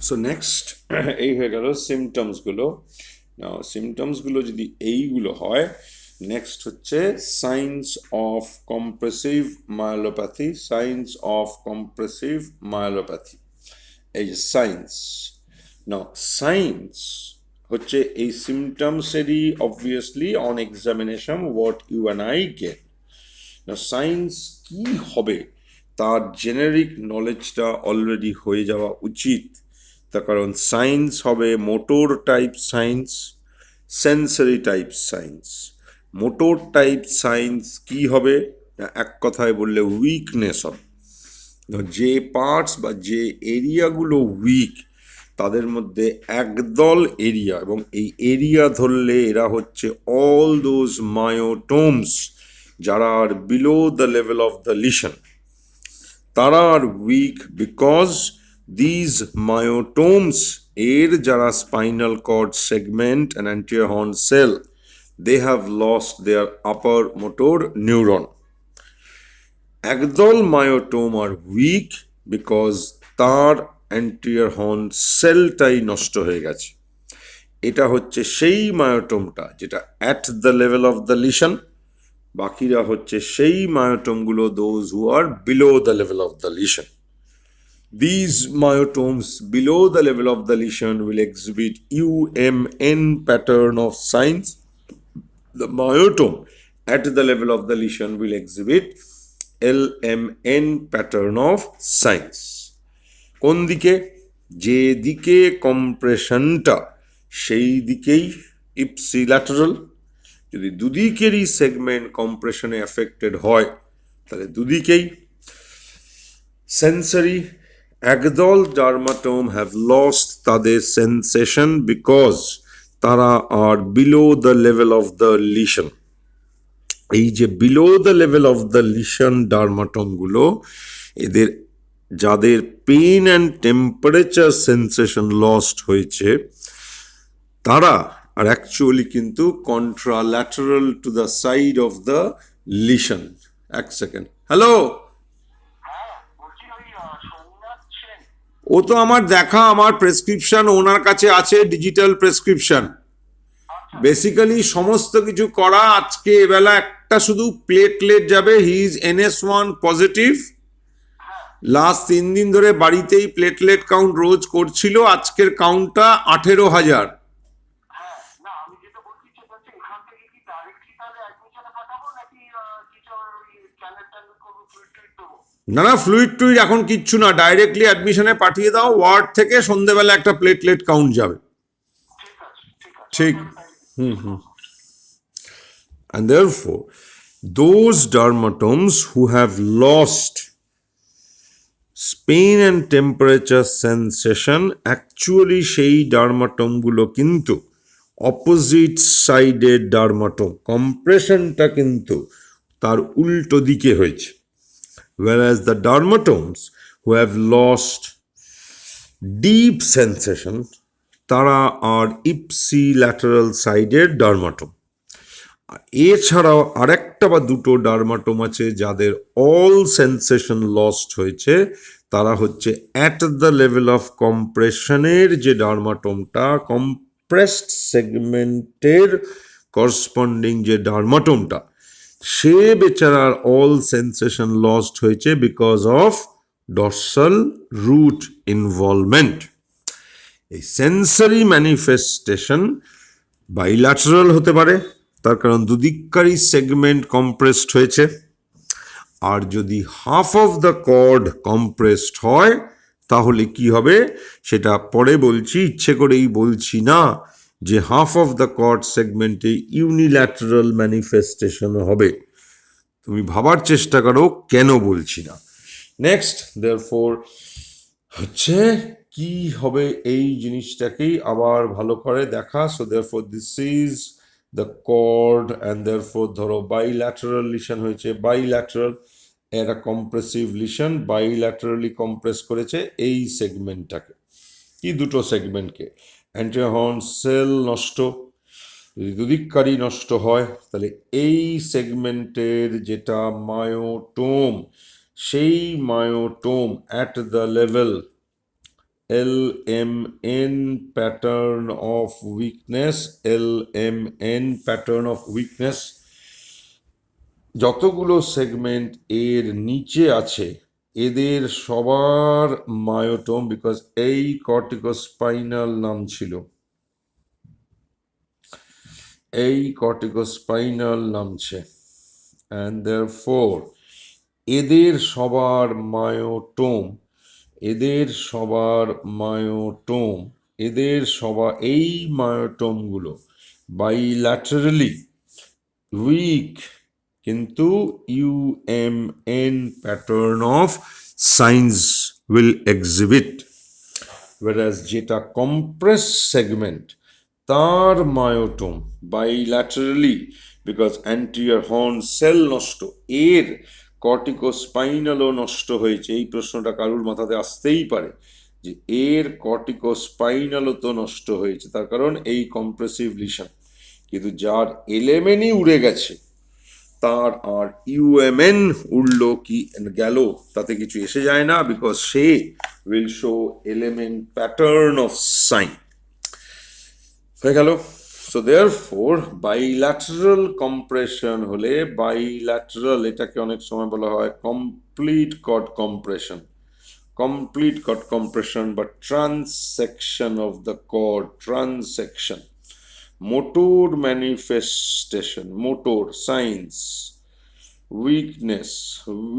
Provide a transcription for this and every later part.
So next এই হয়ে গেল সিমটমসগুলো। নাও সিমটমসগুলো যদি এইগুলো হয়, নেক্সট হচ্ছে signs of compressive myelopathy. Signs of compressive myelopathy, এই যে সাইন্স। নাও সাইন্স হচ্ছে এই সিমটমসেরই obviously on examination what you and I get. না সায়েন্স কি হবে তার জেনারিক নলেজটা অলরেডি হয়ে যাওয়া উচিত। তার কারণ সায়েন্স হবে motor type science, sensory type science. Motor type science কি হবে, না এক কথায় বললে উইকনেস হবে। যে পার্টস বা যে এরিয়াগুলো উইক তাদের মধ্যে একদল এরিয়া, এবং এই এরিয়া ধরলে এরা হচ্ছে অল দোজ মায়োটোমস যারা are below the level of the lesion, তারা are weak because these myotomes এর যারা spinal cord segment and anterior horn cell, they have lost their upper motor neuron. একদল মায়োটোম আর উইক বিকজ তার anterior horn সেলটাই নষ্ট হয়ে গেছে। এটা হচ্ছে সেই মায়োটোমটা যেটা at the level of the lesion, বাকিরা হচ্ছে সেই মায়োটোমগুলো those who are below the level of the lesion. These myotomes below the level of the lesion will exhibit UMN pattern of signs. The myotome at the level of the lesion will exhibit LMN pattern of signs. কোন দিকে? যে দিকে কম্প্রেশনটা সেই দিকেই ipsilateral. যদি দুদিকেরই segment কম্প্রেশনে affected হয় তাহলে দুদিকেই। সেন্সারি, একদল ডার্মাটোম হ্যাভ লস্ট তাদের সেন্সেশন বিকজ তারা are below the level of the lesion. এই যে below the level of the lesion ডার্মাটোমগুলো, এদের যাদের pain and temperature sensation lost হয়েছে, তারা আর অ্যাকচুয়ালি কিন্তু contralateral to the side of the lesion. এক সেকেন্ড, হ্যালো। ও তো আমার দেখা, আমার প্রেসক্রিপশন ওনার কাছে আছে, ডিজিটাল প্রেসক্রিপশন। বেসিক্যালি সমস্ত কিছু করা, আজকে এবেলা একটা শুধু প্লেটলেট যাবে। He is NS1 positive. Last 3 দিন ধরে বাড়িতেই প্লেটলেট কাউন্ট রোজ করছিল, আজকের কাউন্টটা 18,000। না না, ফ্লুইড টুইড এখন কিচ্ছু না, ডাইরেক্টলি অ্যাডমিশনে পাঠিয়ে দাও। ওয়ার্ড থেকে সন্ধেবেলা একটা প্লেটলেট কাউন্ট যাবে। ঠিক। And therefore, those dermatomes who have lost pain and temperature sensation, actually সেই ডার্মাটোমগুলো কিন্তু অপোজিট সাইডের ডার্মাটোম, কম্প্রেশনটা কিন্তু তার উল্টো দিকে হয়েছে। Whereas the dermatomes who have lost deep sensation, তারা আর ইপসিল্যাটারাল সাইডের ডার্মাটোম। এছাড়াও আরেকটা বা দুটো ডার্মাটোম আছে যাদের অল সেন্সেশন লস্ট হয়েছে, তারা হচ্ছে অ্যাট দ্য লেভেল অফ কম্প্রেশনের যে ডার্মাটোমটা, কম্প্রেসড সেগমেন্টের করসপন্ডিং যে ডার্মাটোমটা, সে বেচারার অল সেন্সেশন লস্ট হয়েছে because of dorsal root involvement. এই সেন্সারি ম্যানিফেস্টেশন বাইল্যাটারাল হতে পারে, তার কারণ দুদিককারই সেগমেন্ট কম্প্রেসড হয়েছে। আর যদি half of the cord compressed হয় তাহলে কি হবে সেটা পরে বলছি, ইচ্ছে করেই বলছি না যে হাফ অফ দ্য কর্ড সেগমেন্টে ইউনিল্যাটারাল ম্যানিফেস্টেশন হবে। তুমি ভাবার চেষ্টা করো কেন বলছি না। নেক্সট দেয়ারফোর হচ্ছে কি হবে, এই জিনিসটাকেই আবার ভালো করে দেখা। So therefore this is the cord, and therefore ধরো বাইল্যাটারাল লিশন হয়েছে, বাইল্যাটারাল একটা কম্প্রেসিভ লিশন বাইল্যাটারালি কম্প্রেস করেছে এই সেগমেন্টটাকে, কি দুটো সেগমেন্টকে। অ্যান্টিরিয়র হর্ন সেল নষ্ট, যদি দুদিককারই নষ্ট হয় তাহলে এই সেগমেন্টের যেটা মায়োটোম, সেই myotome at the level LMN pattern of weakness, LMN pattern of weakness, যতগুলো সেগমেন্ট এর নিচে আছে এদের সবার মায়োটোম, বিকজ এই কর্টিকোস্পাইনাল নাম ছিল, এই কর্টিকোস্পাইনাল নামছে, অ্যান্ড দেয়ারফোর এদের সবার মায়োটোম, এদের সবার মায়োটোম, এদের সবার এই মায়োটোমগুলো বাইল্যাটারালি উইক, কিন্তু UMN pattern of signs will exhibit, whereas যেটা কম্প্রেস সেগমেন্ট তার myotome bilaterally, because anterior horn cell নষ্ট, এর কর্টিকোস্পাইনালও নষ্ট হয়েছে। এই প্রশ্নটা কারুর মাথাতে আসতেই পারে যে এর কর্টিকোস্পাইনালও তো নষ্ট হয়েছে, তার কারণ এই কম্প্রেসিভ লিশন। কিন্তু যার এলেমেনই উড়ে গেছে তার আর UMN উড়লো কি গেল তাতে কিছু এসে যায় না, বিকজ সে will show LMN pattern of sign হয়ে গেল। সো দেয়ারফোর বাইল্যাটারাল কম্প্রেশন হলে, বাইল্যাটারাল এটাকে অনেক সময় বলা হয় complete cord compression, complete cord compression বা transection of the cord, transection, motor manifestation, motor signs, weakness,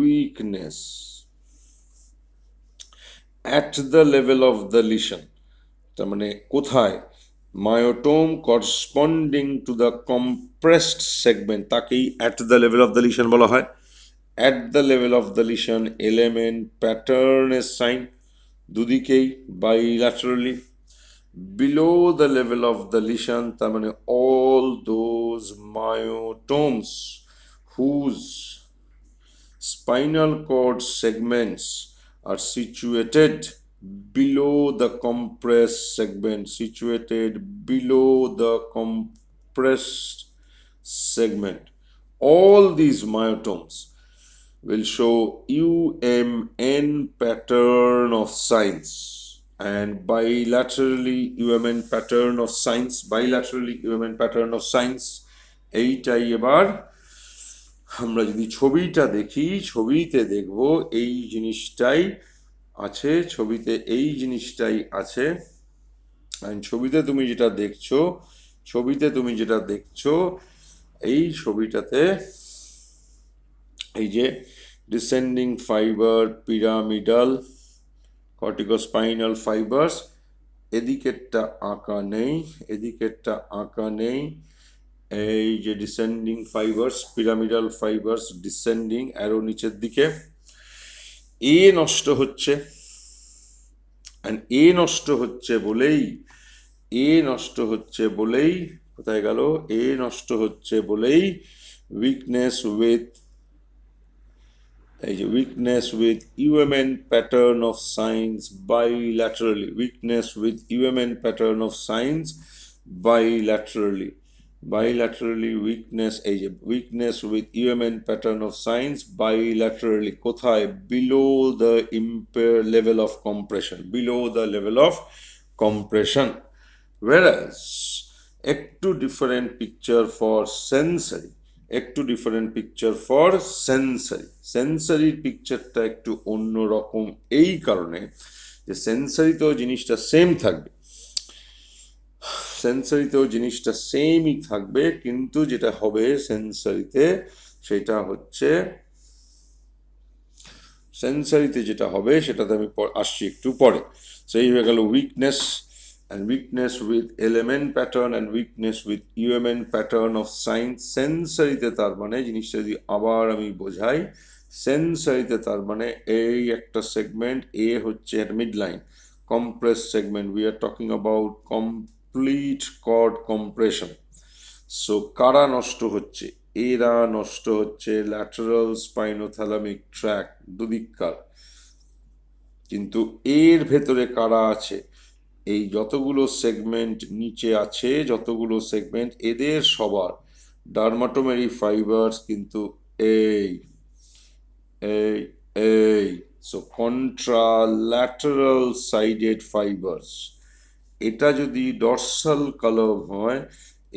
weakness at the level of the lesion, তার মানে কোথায় myotome corresponding to the compressed segment তাকেই at the level of the lesion বলা হয়। At the level of the lesion LMN প্যাটার্নের sign দুদিকেই bilaterally, below the level of the lesion তার মানে all those myotomes whose spinal cord segments are situated below the compressed segment, situated below the compressed segment, all these myotomes will show UMN pattern of signs, and bilaterally UMN pattern of signs, bilaterally UMN pattern of signs এইটাই এবার আমরা যদি ছবিটা দেখি, ছবিতে দেখব এই জিনিসটাই আছে, ছবিতে এই জিনিসটাই আছে, ছবিতে তুমি যেটা দেখছো, ছবিতে তুমি যেটা দেখছো এই ছবিটাতে এই যে descending fibre, pyramidal corticospinal fibres, এদিকেরটা আঁকা নেই, এদিকেরটা আঁকা নেই, এই যে descending fibres, pyramidal fibres descending, arrow নিচের দিকে, এ নষ্ট হচ্ছে, এ নষ্ট হচ্ছে বলেই, এ নষ্ট হচ্ছে বলেই কোথায় গেল, এ নষ্ট হচ্ছে বলেই উইকনেস উইথ, এই যে weakness with UMN pattern of signs bilaterally, weakness with UMN pattern of signs bilaterally, bilaterally weakness, এই যে weakness with UMN pattern of signs bilaterally কোথায়, below the impaired level of compression, below the level of compression, whereas একটু different picture for sensory, একটু different picture for sensory, সেন্সারির পিকচারটা একটু অন্য রকম এই কারণে যে সেন্সারিতেও জিনিসটা সেম থাকবে, সেন্সারিতেও জিনিসটা সেমই থাকবে, কিন্তু যেটা হবে সেন্সারিতে সেটা হচ্ছে, সেন্সারিতে যেটা হবে সেটাতে আমি আসছি একটু পরে। সেই হয়ে গেল weakness, and weakness with element pattern and weakness with UMN pattern of signs, সেন্সারিতে তার মানে জিনিসটা যদি আবার আমি বোঝাই, সেন্সারিতে তার মানে এই একটা সেগমেন্ট এ হচ্ছে এর midline, compress segment, we are talking about complete cord compression. So কারা নষ্ট হচ্ছে, এরা নষ্ট হচ্ছে ল্যাটারাল স্পাইনোথ্যালামিক ট্র্যাক্ট দুদিককার, কিন্তু এর ভেতরে কারা আছে, এই যতগুলো সেগমেন্ট নিচে আছে, যতগুলো সেগমেন্ট এদের সবার ডার্মাটোমেরি ফাইবার্স কিন্তু এই এই এই সো কন্ট্রাল্যাটারাল সাইডেড ফাইবার্স। এটা যদি ডর্সাল কলম হয়,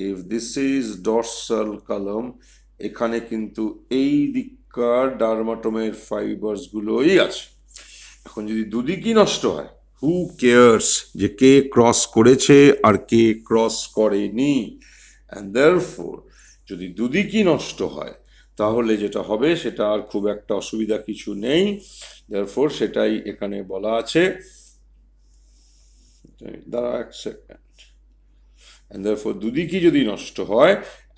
ইফ দিস ইজ ডর্সাল কলম, এখানে কিন্তু এই দিককার ডার্মাটোমের ফাইবার্স গুলোই আছে। এখন যদি দুদিকই নষ্ট হয়, হু কেয়ার্স যে কে ক্রস করেছে আর কে ক্রস করেনি, অ্যান্ড দেয়ারফোর যদি দুদিকই নষ্ট হয় তাহলে যেটা হবে সেটা আর খুব একটা অসুবিধা কিছু নেই। দেয়ারফোর সেটাই এখানে বলা আছে। দাঁড়া এক সেকেন্ড। And therefore দুদিকই যদি নষ্ট হয়,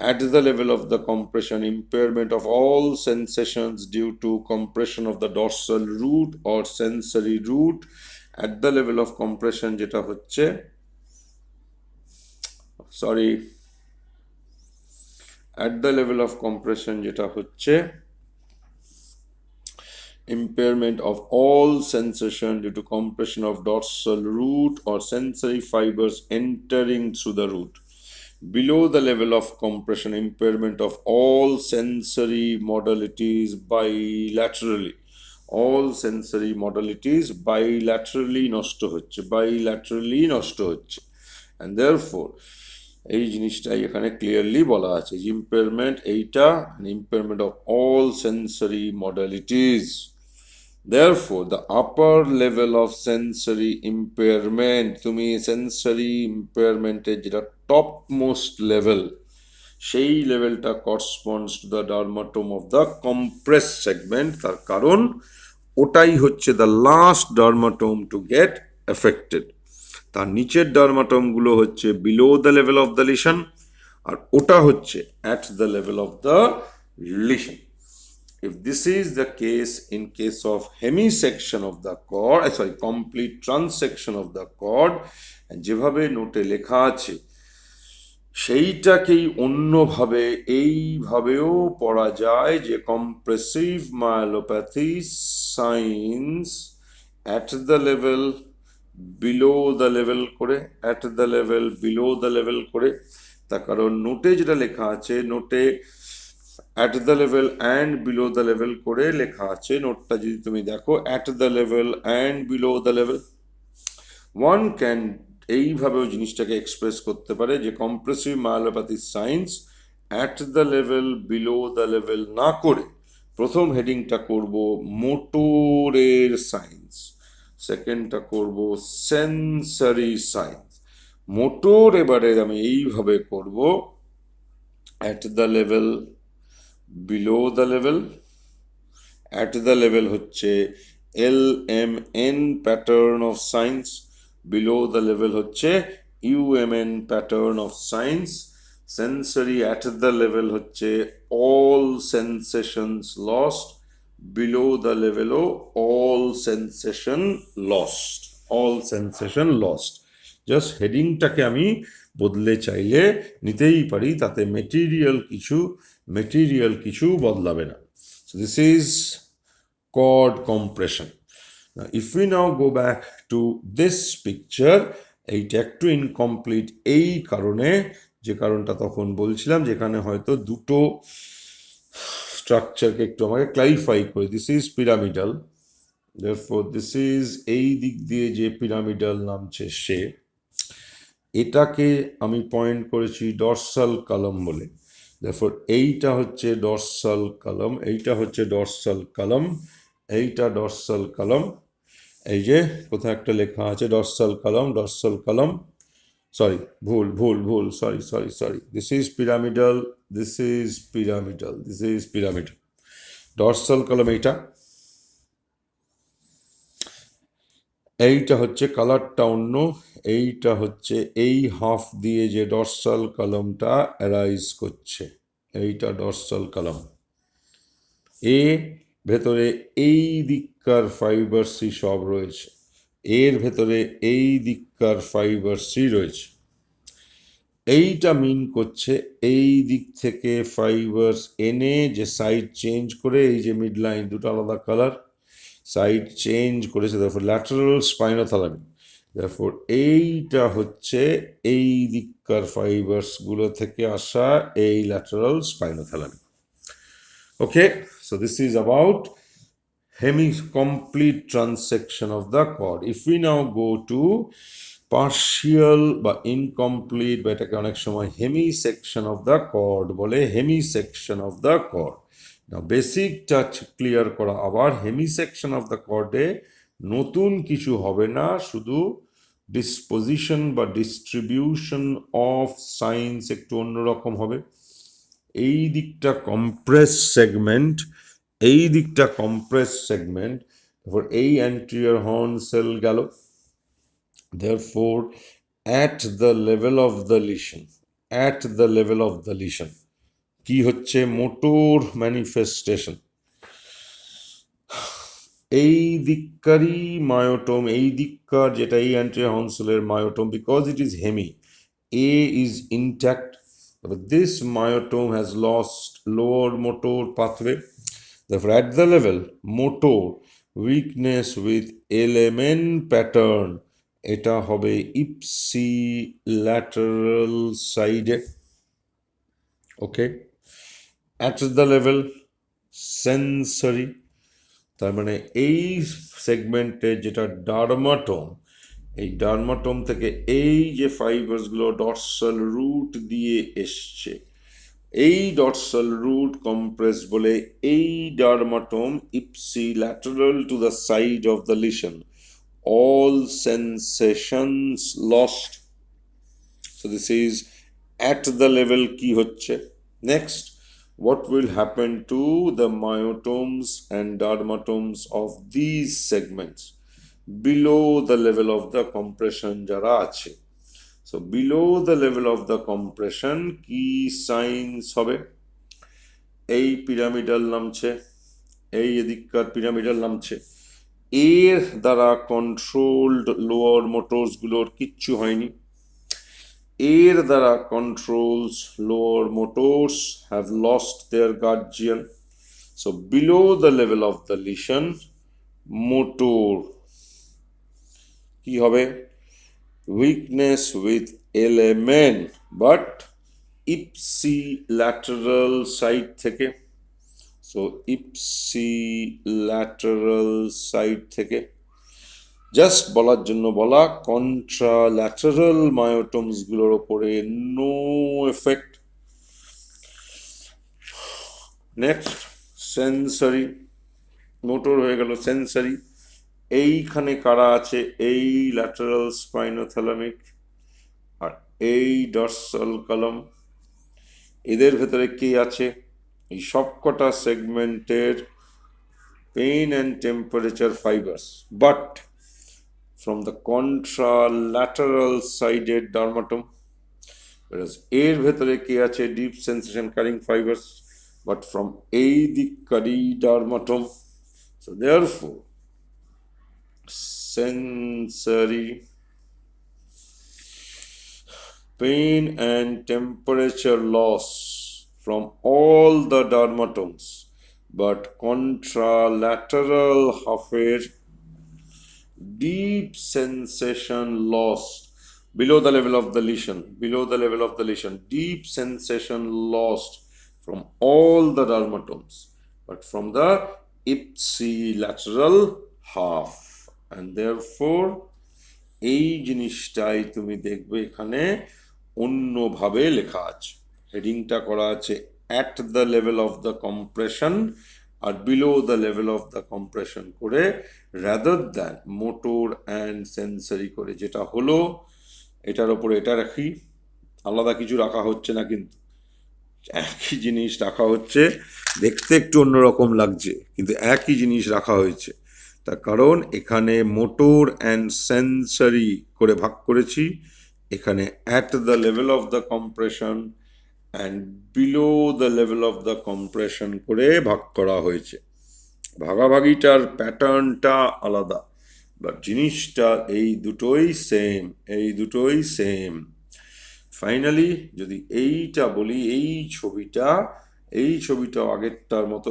at the level of the compression, impairment of all sensations due to compression of the dorsal root or sensory root at the level of compression যেটা হচ্ছে, sorry, at the level of compression যেটা হচ্ছে impairment of all sensation due to compression of dorsal root or sensory fibers entering through the root. Below the level of compression, impairment of all sensory modalities bilaterally. All sensory modalities bilaterally নষ্ট হচ্ছে, bilaterally নষ্ট হচ্ছে। And therefore, এই জিনিসটাই এখানে clearly বলা আছে যে ইম্পেয়ারমেন্ট এইটা, impairment of all sensory modalities. Therefore, the upper level of sensory impairment, তুমি sensory impairment এর যেটা টপ মোস্ট লেভেল, সেই লেভেলটা corresponds to the dermatome of the compressed segment, তার কারণ ওটাই হচ্ছে the last dermatome to get affected। তার নিচের ডার্মাটোমগুলো হচ্ছে below the level of the lesion, আর ওটা হচ্ছে at the level of the lesion. If this is the case in case of hemisection of the cord, complete transection of the cord, যেভাবে নোটে লেখা আছে সেইটাকেই অন্যভাবে এইভাবেও পড়া যায় যে compressive myelopathy science at the level below the level করে, at the level below the level করে, তার কারণ নোটে যেটা লেখা আছে, নোটে at the level and below the level করে লেখা আছে। নোটটা যদি তুমি দেখো, at the level and below the level, one can এইভাবেও জিনিসটাকে এক্সপ্রেস করতে পারে যে compressive myelopathy science at the level below the level না করে প্রথম হেডিংটা করব মোটরের সাইন্স, সেকেন্ডটা করব সেন্সারি সাইন্স। মোটর এবারে আমি এইভাবে করব at the level below the level, at the level হচ্ছে LMN pattern of science, below the level হচ্ছে UMN pattern of science, sensory at the level হচ্ছে all sensations lost, below the level all sensation lost, all sensation lost। Just হেডিংটাকে আমি বদলে চাইলে নিতেই পারি, তাতে মেটেরিয়াল কিছু বদলাবে না। So this is cord compression. Now if we now go back to this picture, এইটা একটু ইনকমপ্লিট এই কারণে, যে কারণটা তখন বলছিলাম যেখানে হয়তো দুটো স্ট্রাকচারকে একটু আমাকে ক্লারিফাই করে। This is pyramidal, therefore this is এই দিক দিয়ে যে পিরামিডাল নামছে সে, এটাকে আমি পয়েন্ট করেছি ডর্সাল কলম বলে। therefore এইটা হচ্ছে ডর্সাল কলম, এইটা হচ্ছে ডর্সাল কলম, এইটা ডর্সাল কলম। এই যে কোথাও একটা লেখা আছে ডর্সাল কলম, ডর্সাল কলম, সরি ভুল, sorry, this is pyramidal, this is pyramidal, this is pyramidal. Dorsal কলম এইটা হচ্ছে কালারটা অন্য, এইটা হচ্ছে এই হাফ দিয়ে যে ডর্সাল কলমটা অ্যারাইজ করছে, এইটা ডর্সাল কলম। ভেতরে এই দিককার ফাইবারসই সব রয়েছে, এর ভেতরে এই দিককার ফাইবারসই রয়েছে। এইটা মিন করছে এই দিক থেকে ফাইবার্স এনে যে সাইড চেঞ্জ করে, এই যে মিড লাইন দুটো আলাদা কালার, সাইড চেঞ্জ করেছে, তারপর ল্যাটারাল স্পাইনোথ্যালামি। তারপর এইটা হচ্ছে এই দিককার ফাইবার্সগুলো থেকে আসা এই lateral spinothalamic. Okay, so this is about complete transection of the chord. If we now go to partial বা incomplete বা এটাকে অনেক সময় hemisection of the chord বলে, hemisection of the chord. Now basic touch clear করা, আবার hemisection of the chord এ নতুন কিছু হবে না, শুধু ডিসপোজিশন বা ডিস্ট্রিবিউশন অফ সাইন্স একটু অন্যরকম হবে। এই দিকটা কম্প্রেস সেগমেন্ট, এই দিকটা কম্প্রেস সেগমেন্ট, তারপর এই অ্যান্টেরিয়র হর্ন সেল গেল। Therefore, at the level of the lesion, at the level of the lesion, কি হচ্ছে মোটর ম্যানিফেস্টেশন। এই দিককারই মায়োটোম, এই দিককার যেটা এই অ্যান্টেরিয়র হর্ন সেলের myotome, because it is hemi, A is intact, but this myotome has lost lower motor pathway. Therefore, at the level motor weakness with LMN pattern, এটা হবে ipsilateral side. Okay, at the level sensory, তার মানে এই সেগমেন্টে যেটা dermatome, এই dermatome থেকে এই যে ফাইবার্সগুলো ডর্সাল রুট দিয়ে এসছে, এই ডর্সাল রুট কম্প্রেস বলে এই dermatome ipsilateral two the side of the lesion, all sensations lost. So this is at the level কি হচ্ছে। Next, what will happen to the myotomes and dermatomes of these segments below the level of the compression যারা আছে? So below the level of the compression কি science হবে? এই pyramidal নামছে, এই এদিককার pyramidal নামছে, এর দ্বারা কন্ট্রোলড লোয়ার মোটরস গুলোর কিচ্ছু হয়নি, এর দ্বারা controls lower motors have lost their guardian. So below the level of the lesion motor কি হবে? Weakness with LMN, but ipsilateral side থেকে। সো ইপসিল্যাটারাল সাইড থেকে, জাস্ট বলার জন্য বলা, কন্ট্রাল্যাটারাল মায়োটোমস গুলোর ওপরে no effect. Next, sensory, motor হয়ে গেল, সেন্সারি। এইখানে কারা আছে? এই ল্যাটারাল স্পাইনোথ্যালামিক আর এই ডর্সাল কলাম, এদের ভেতরে কি আছে? এই সবকটা সেগমেন্টের pain and temperature fibres, but from the contralateral sided dermatom, whereas এর ভেতরে কি আছে? deep sensation carrying fibers, but from এই দিককারই dermatom. So therefore sensory, pain and temperature loss from all the dermatomes, but contralateral half-air deep sensation lost below the level of the lesion, below the level of the lesion, deep sensation lost from all the dermatomes, but from the ipsilateral half. And therefore এই জিনিসটাই তুমি দেখবে এখানে অন্যভাবে লেখা আছে, হেডিংটা করা আছে at the level of the compression R below the level of the compression করে, rather than motor and sensory করে। যেটা হলো এটার ওপরে এটা রাখি, আলাদা কিছু রাখা হচ্ছে না, কিন্তু একই জিনিস রাখা হচ্ছে, দেখতে একটু অন্যরকম লাগছে কিন্তু একই জিনিস রাখা হয়েছে। তার কারণ এখানে মোটর অ্যান্ড সেন্সারি করে ভাগ করেছি, এখানে at the level of the compression and below the level of the compression করে ভাগ করা হয়েছে। ভাগাভাগিটার প্যাটার্নটা আলাদা, বাট জিনিসটা এই দুটোই সেম, এই দুটোই সেম। ফাইনালি যদি এইটা বলি, এই ছবিটা আগেরটার মতো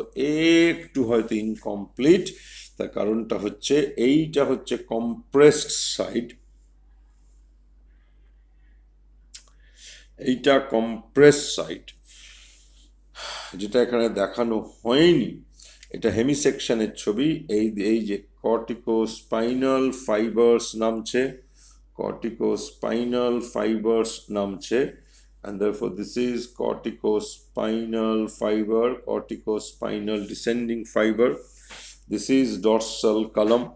একটু হয়তো ইনকমপ্লিট, তার কারণটা হচ্ছে এইটা হচ্ছে কম্প্রেসড সাইড, এইটা কম্প্রেস সাইড, যেটা এখানে দেখানো হয়নি। এটা হেমিসেকশনের ছবি। এই যে কর্টিকোস্পাইনাল ফাইবার্স নামছে, corticospinal fibers নামছে, and therefore this is corticospinal fiber, corticospinal descending fiber. This is dorsal column.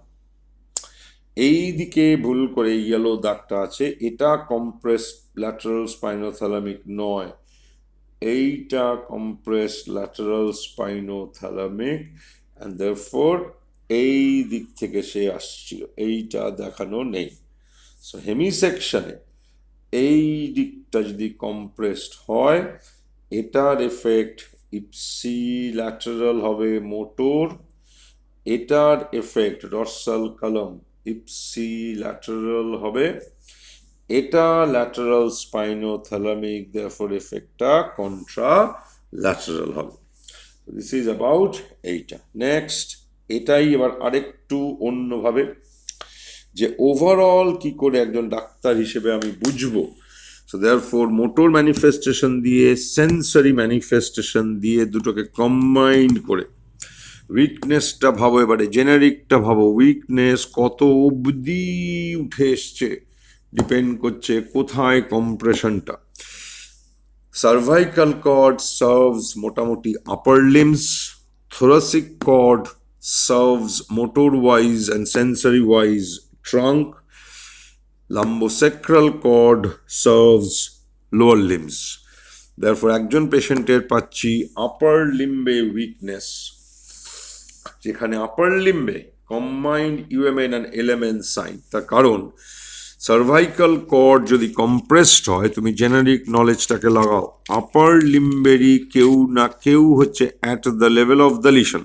এই দিকে ভুল করে ইয়েলো দাগটা আছে, এটা কম্প্রেস ল্যাটারাল স্পাইনোথ্যালামিক নয়, এইটা কম্প্রেস ল্যাটারাল স্পাইনোথ্যালামিক, and therefore এই দিক থেকে সে আসছিল, এইটা দেখানো নেই। সো হেমিসেকশনে এই দিকটা যদি কম্প্রেসড হয়, এটার এফেক্ট ইপসি ল্যাটারাল হবে মোটর, এটার এফেক্ট ডরসাল কলম ইপসি ল্যাটারাল হবে, এটা ল্যাটারাল স্পাইনোথ্যালামিক, দেয়ারফর এফেক্টটা কন্ট্রা ল্যাটারাল হবে। দিস ইজ অ্যাবাউট এইটা। নেক্সট, এটাই এবার আরেকটু অন্যভাবে, যে ওভারঅল কি করে একজন ডাক্তার হিসেবে আমি বুঝবো। সো দেয়ারফর মোটর ম্যানিফেস্টেশন দিয়ে সেন্সরি ম্যানিফেস্টেশন দিয়ে দুটোকে কম্বাইন্ড করে উইকনেসটা ভাবো, এবারে জেনারিকটা ভাবো। উইকনেস কত অবধি উঠে এসছে ডিপেন্ড করছে কোথায় কম্প্রেশনটা। সার্ভাইকাল কর্ড সার্ভস মোটামুটি আপার limbs, thoracic cord serves motor wise and sensory wise trunk, lumbosacral cord serves lower limbs. Therefore একজন পেশেন্টের পাচ্ছি আপার লিম্বে উইকনেস, যেখানে আপার লিম্বে কম্বাইন্ড ইউএমএন অ্যান্ড এলএমএন সাইন। তার কারণ সার্ভাইকাল কর্ড যদি কম্প্রেসড হয়, তুমি জেনারিক নলেজটাকে লাগাও, আপার লিম্বেরই কেউ না কেউ হচ্ছে at the level of the lesion,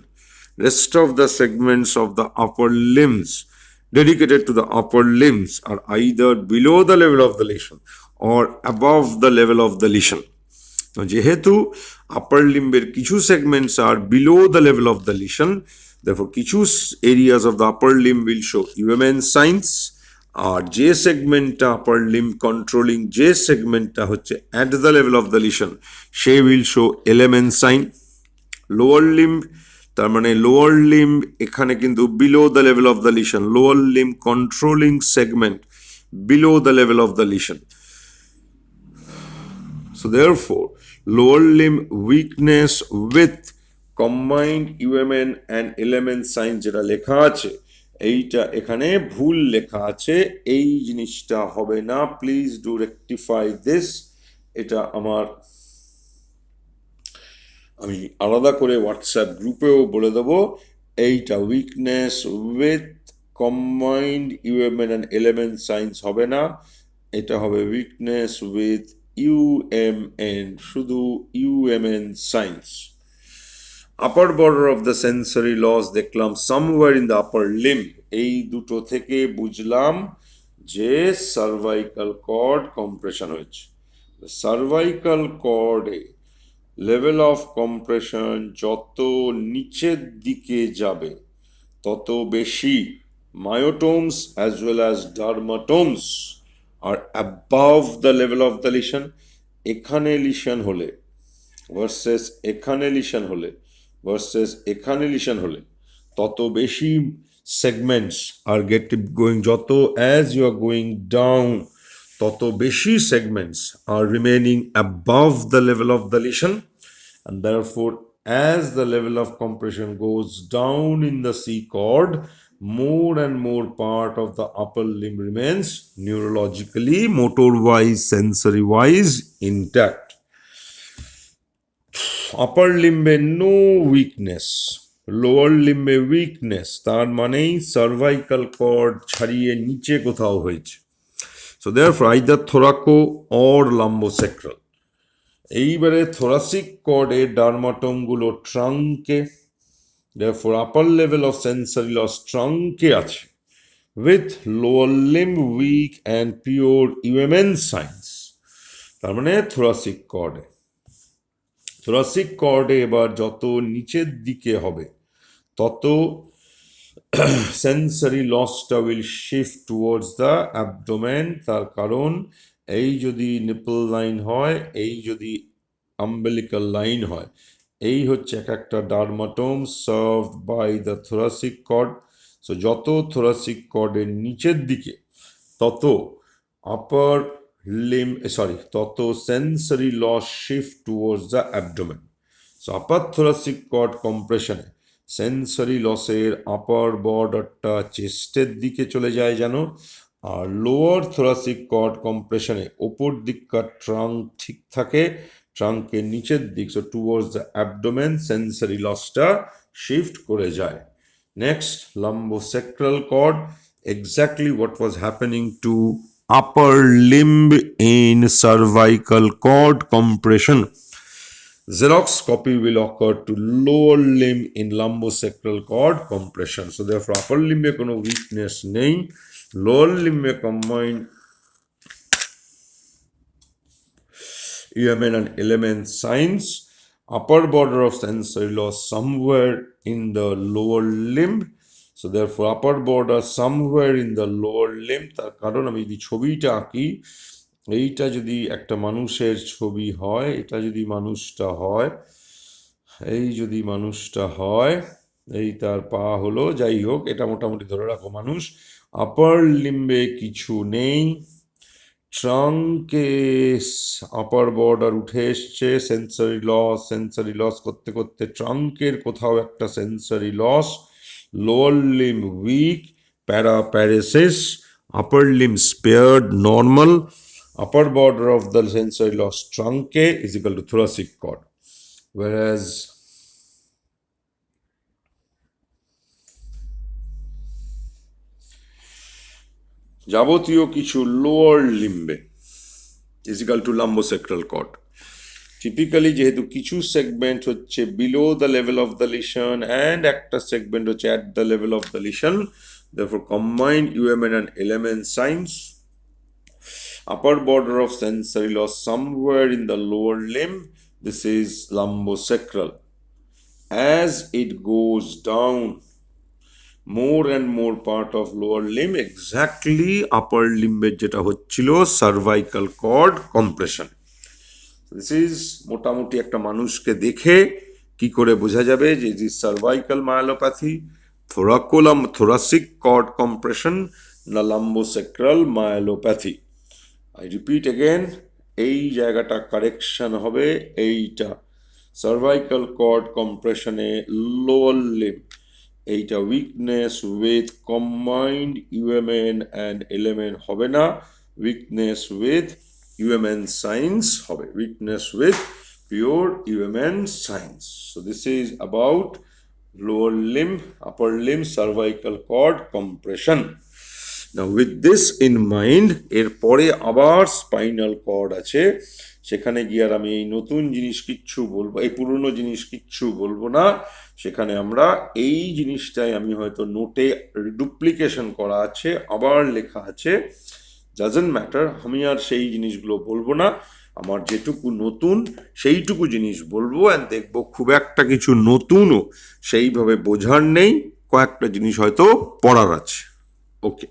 rest of the segments of the upper limbs dedicated to the upper limbs are either below the level of the lesion or above the level of the lesion. তো যেহেতু upper লিম্বের কিছু segments are below the level of the lesion, therefore কিছু areas of the upper limb will show UMN signs, আর যে সেগমেন্টটা upper limb controlling, যে সেগমেন্টটা হচ্ছে at the level of the lesion, সে will show LMN sign. Lower limb, তার মানে লোয়ার লিম্ব এখানে কিন্তু below the level of the lesion, lower limb controlling segment below the level of the lesion. So therefore, lower limb weakness with combined UMN and LMN sign যেটা লেখা আছে, এইটা এখানে ভুল লেখা আছে, এই জিনিসটা হবে না, প্লিজ ডু রেকটিফাই দিস। এটা আমি আলাদা করে হোয়াটসঅ্যাপ গ্রুপেও বলে দেবো। এইটা weakness with combined UMN and LMN signs হবে না, এটা হবে উইকনেস উইথ ইউএমএন, শুধু UMN signs. Upper border of the sensory loss দেখলাম somewhere in the upper limb, এই দুটো থেকে বুঝলাম যে সার্ভাইকাল কর্ড কম্প্রেশন হয়েছে। সার্ভাইকাল কর্ডে লেভেল অফ কম্প্রেশন যত নিচের দিকে যাবে তত বেশি myotomes as well as dermatomes are above the level of the lesion. এখানে লিশন হলে ভার্সেস এখানে লিশন হলে ভার্সেস এখানে লিশন হলে তত বেশি সেগমেন্টস আর গেট গোয়িং, যত as you are going down তত বেশি segments are remaining above the level of the lesion, and therefore as the level of compression goes down in the C chord, more and more part of the upper limb remains neurologically, motor wise, sensory wise intact. Upper limb no weakness, lower limb weakness, তার মানেই cervical cord ছাড়িয়ে নিচে কোথাও হয়েছে। So therefore either thoraco or lumbosacral. এইবারে thoracic কর্ডে ডার্মাটোমগুলো ট্রাঙ্কে, therefore upper level of sensory loss ট্রাঙ্কে আছে, with lower limb weak and pure UMN signs, তার মানে thoracic কর্ডে এবার যত নিচের দিকে হবে তত সেন্সারি লসটা will shift towards the abdomen. তার কারণ এই যদি নিপল লাইন হয়, এই যদি আম্বেলিক্যাল লাইন হয়, এই হচ্ছে এক একটা dermatome served by the thoracic cord. So যত থোরাসিক কর্ডের নিচের দিকে তত আপার তত sensory loss shift towards the abdomen. So upper thoracic cord কম্প্রেশনে সেন্সরি লসের আপার বর্ডারটা চেস্টের দিকে চলে যায় যেন, আর লোয়ার থোরাসিক কর্ড কম্প্রেশনে ওপর দিককার ট্রাঙ্ক ঠিক থাকে, ট্রাঙ্কের নিচের দিক so towards the abdomen sensory লসটা শিফট করে যায়। Next, lumbosacral cord, exactly what was happening to upper limb in cervical cord compression. Xerox copy will occur to lower limb in lumbosacral cord compression. So therefore upper limb এ কোনো weakness নেই, lower limb A combined UMN and element signs, upper border of sensory loss somewhere in the lower limb. So therefore upper border somewhere in the lower limb, তার কারণ আমি যদি ছবিটা আঁকি, এইটা যদি একটা মানুষের ছবি হয়, এটা যদি মানুষটা হয়, এই যদি মানুষটা হয়, এই তার পা হলো, যাই হোক এটা মোটামুটি ধরে রাখো মানুষ, আপার লিম্বে কিছু নেই, ট্রাঙ্কে আপার বর্ডার উঠে এসছে, সেন্সারি লস করতে করতে ট্রাঙ্কের কোথাও একটা sensory loss, lower limb weak, paraparesis, upper limb spared normal, upper border of the sensory loss truncae is equal to thoracic cord, whereas যাবতীয় কিছু লোয়ার লিম্বে is equal to lumbosacral cord. Typically যেহেতু কিছু সেগমেন্ট হচ্ছে below the level of the lesion and একটা segment হচ্ছে at the level of the lesion, therefore combined UMN and element signs, upper border of sensory loss somewhere in the lower limb, this is lumbosacral. As it goes down, more and more part of lower limb exactly upper limb যেটা হচ্ছিল cervical cord compression. This is মোটামুটি একটা মানুষকে দেখে কি করে বোঝা যাবে যে is cervical myelopathy, thoracic cord compression না lumbosacral myopathy. I repeat again, এই জায়গাটা কারেকশন হবে, এইটা সার্ভাইকাল কর্ড কম্প্রেশনে লোয়ার লিম্ব, এইটা weakness with combined UMN and LMN হবে না, উইকনেস উইথ UMN signs হবে, weakness with pure UMN signs. So this is about lower limb, upper limb cervical cord compression. Now with this in mind, এরপরে আবার spinal cord আছে, সেখানে গিয়ে আর আমি এই নতুন জিনিস কিচ্ছু বলবো, এই পুরনো জিনিস কিচ্ছু বলবো না, সেখানে আমরা এই জিনিসটাই আমি হয়তো নোটে ডুপ্লিকেশন করা আছে, আবার লেখা আছে, ডাজন্ট ম্যাটার, আমি আর সেই জিনিসগুলো বলবো না, আমার যেটুকু নতুন সেইটুকু জিনিস বলবো, অ্যান্ড দেখবো খুব একটা কিছু নতুনও সেইভাবে বোঝার নেই, কয়েকটা জিনিস হয়তো পড়ার আছে। ওকে।